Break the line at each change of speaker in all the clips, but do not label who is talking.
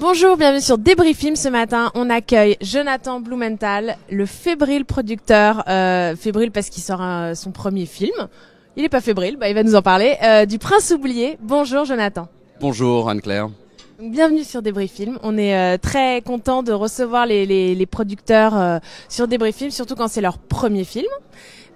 Bonjour, bienvenue sur Débris Film. Ce matin, on accueille Jonathan Blumenthal, le fébrile producteur, fébrile parce qu'il sort son premier film. Il est pas fébrile, il va nous en parler, du Prince oublié. Bonjour Jonathan.
Bonjour Anne-Claire.
Bienvenue sur Débris Film. On est très content de recevoir les producteurs sur Débris Film, surtout quand c'est leur premier film.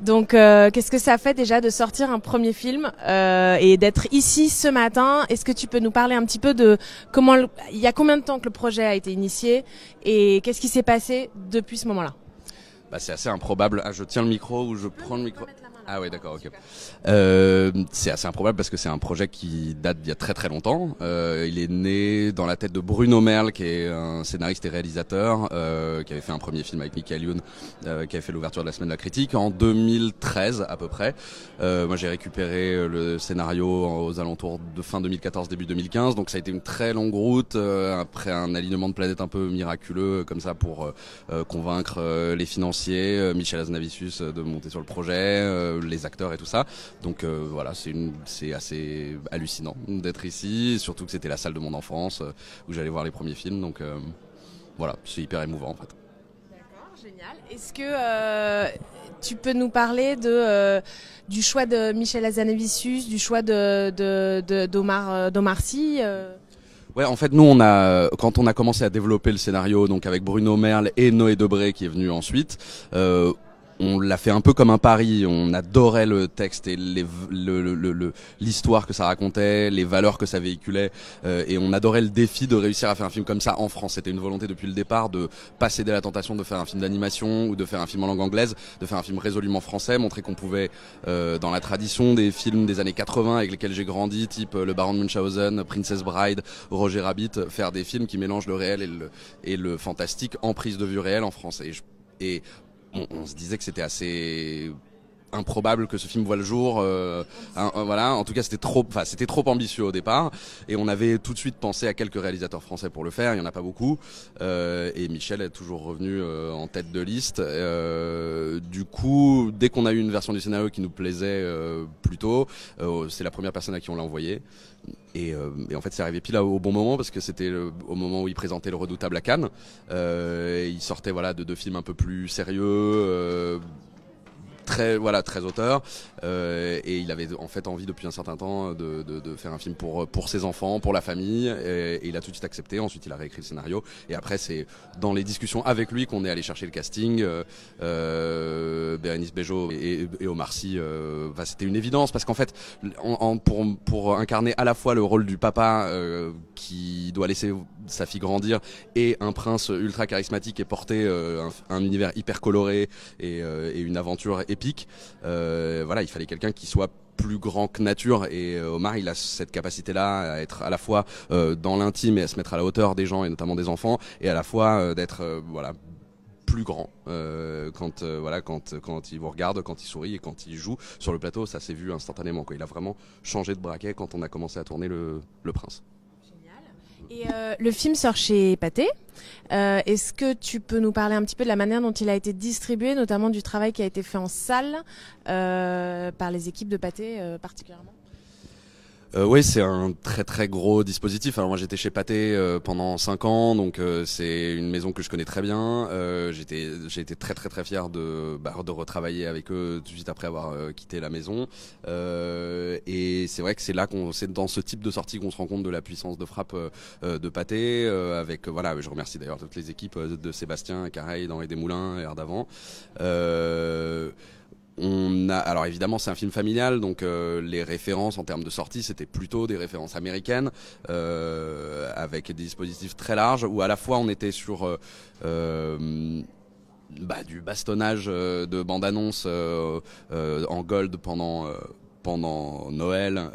Donc, qu'est-ce que ça fait déjà de sortir un premier film et d'être ici ce matin? Est-ce que tu peux nous parler un petit peu de comment, il y a combien de temps que le projet a été initié et qu'est-ce qui s'est passé depuis ce moment-là?
C'est assez improbable. Ah, je tiens le micro ou je prends le micro? Ah oui, d'accord, ok. C'est assez improbable parce que c'est un projet qui date d'il y a très très longtemps. Il est né dans la tête de Bruno Merle, qui est un scénariste et réalisateur, qui avait fait un premier film avec Michael Youn, qui avait fait l'ouverture de la Semaine de la Critique en 2013 à peu près. Moi, j'ai récupéré le scénario aux alentours de fin 2014, début 2015. Donc ça a été une très longue route après un alignement de planètes un peu miraculeux comme ça pour convaincre les financiers, Michel Hazanavicius de monter sur le projet. Les acteurs et tout ça, donc voilà, c'est assez hallucinant d'être ici, surtout que c'était la salle de mon enfance où j'allais voir les premiers films, donc voilà, c'est hyper émouvant en fait.
D'accord, génial. Est-ce que tu peux nous parler du choix de Michel Hazanavicius, du choix d'Omar Sy
Ouais, en fait, nous, quand on a commencé à développer le scénario, donc avec Bruno Merle et Noé Debré qui est venu ensuite, on l'a fait un peu comme un pari. On adorait le texte et l'histoire que ça racontait, les valeurs que ça véhiculait, et on adorait le défi de réussir à faire un film comme ça en France. C'était une volonté depuis le départ de pas céder à la tentation de faire un film d'animation ou de faire un film en langue anglaise, de faire un film résolument français, montrer qu'on pouvait, dans la tradition des films des années 80 avec lesquels j'ai grandi, type Le Baron de Munchausen, Princess Bride, Roger Rabbit, faire des films qui mélangent le réel et le fantastique en prise de vue réelle en France. Et on se disait que c'était assez improbable que ce film voit le jour, voilà. En tout cas, c'était trop ambitieux au départ, et on avait tout de suite pensé à quelques réalisateurs français pour le faire. Il y en a pas beaucoup, et Michel est toujours revenu en tête de liste. Du coup, dès qu'on a eu une version du scénario qui nous plaisait plutôt, c'est la première personne à qui on l'a envoyé. Et en fait, c'est arrivé pile au bon moment parce que c'était au moment où il présentait Le Redoutable à Cannes. Il sortait de deux films un peu plus sérieux. Très auteur, et il avait en fait envie depuis un certain temps de faire un film pour ses enfants, pour la famille, et il a tout de suite accepté. Ensuite il a réécrit le scénario, et après c'est dans les discussions avec lui qu'on est allé chercher le casting. Bérénice Bejo et Omar Sy, c'était une évidence parce qu'en fait pour incarner à la fois le rôle du papa qui doit laisser sa fille grandir et un prince ultra charismatique et porter un univers hyper coloré et une aventure épique, il fallait quelqu'un qui soit plus grand que nature, et Omar il a cette capacité là à être à la fois dans l'intime et à se mettre à la hauteur des gens et notamment des enfants, et à la fois d'être plus grand quand il vous regarde, quand il sourit et quand il joue sur le plateau. Ça s'est vu instantanément, quoi. Il a vraiment changé de braquet quand on a commencé à tourner le Prince.
Et le film sort chez Pathé. Est-ce que tu peux nous parler un petit peu de la manière dont il a été distribué, notamment du travail qui a été fait en salle par les équipes de Pathé particulièrement?
Oui, c'est un très très gros dispositif. Alors moi j'étais chez Pathé pendant 5 ans, donc c'est une maison que je connais très bien. J'ai été très très très fier de retravailler avec eux tout de suite après avoir quitté la maison. Et c'est vrai que c'est dans ce type de sortie qu'on se rend compte de la puissance de frappe de Pathé. Je remercie d'ailleurs toutes les équipes de Sébastien Careil, d'Henri Desmoulins et Ardavant. Alors évidemment c'est un film familial, donc les références en termes de sortie c'était plutôt des références américaines, avec des dispositifs très larges où à la fois on était sur du bastonnage de bande-annonce en gold pendant Noël,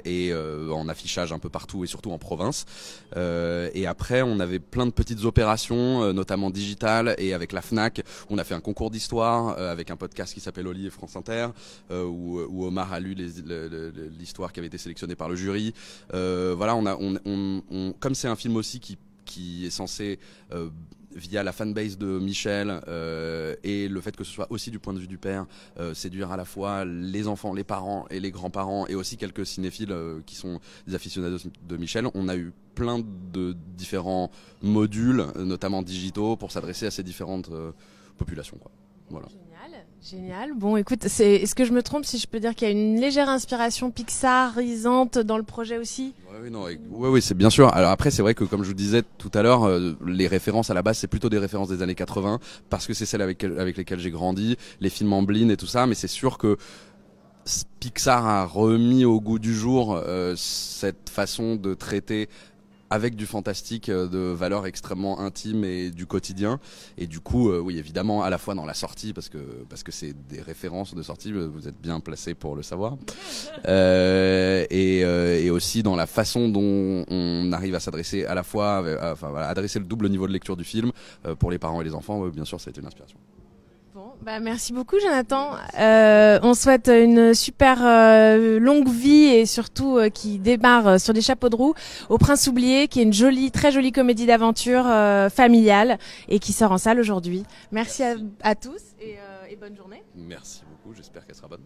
et en affichage un peu partout et surtout en province. Et après on avait plein de petites opérations, notamment digitales, et avec la Fnac on a fait un concours d'histoire avec un podcast qui s'appelle Oli et France Inter, où Omar a lu l'histoire qui avait été sélectionnée par le jury. Comme c'est un film aussi qui est censé via la fanbase de Michel et le fait que ce soit aussi du point de vue du père, séduire à la fois les enfants, les parents et les grands-parents et aussi quelques cinéphiles qui sont des aficionados de Michel. On a eu plein de différents modules, notamment digitaux, pour s'adresser à ces différentes populations, quoi. Voilà.
Génial. Bon, écoute, est-ce que je me trompe si je peux dire qu'il y a une légère inspiration pixarisante dans le projet aussi?
Oui, c'est bien sûr. Alors après, c'est vrai que comme je vous disais tout à l'heure, les références à la base, c'est plutôt des références des années 80 parce que c'est celles avec lesquelles j'ai grandi, les films en blind et tout ça. Mais c'est sûr que Pixar a remis au goût du jour cette façon de traiter avec du fantastique de valeurs extrêmement intimes et du quotidien. Et du coup, oui, évidemment, à la fois dans la sortie, parce que c'est des références de sortie, vous êtes bien placé pour le savoir. Et aussi dans la façon dont on arrive à s'adresser à la fois, adresser le double niveau de lecture du film pour les parents et les enfants. Bien sûr, ça a été une inspiration.
Bon, merci beaucoup Jonathan. On souhaite une super longue vie et surtout qui démarre sur des chapeaux de roue au Prince oublié, qui est une très jolie comédie d'aventure familiale et qui sort en salle aujourd'hui. Merci à tous et bonne journée.
Merci beaucoup, j'espère qu'elle sera bonne.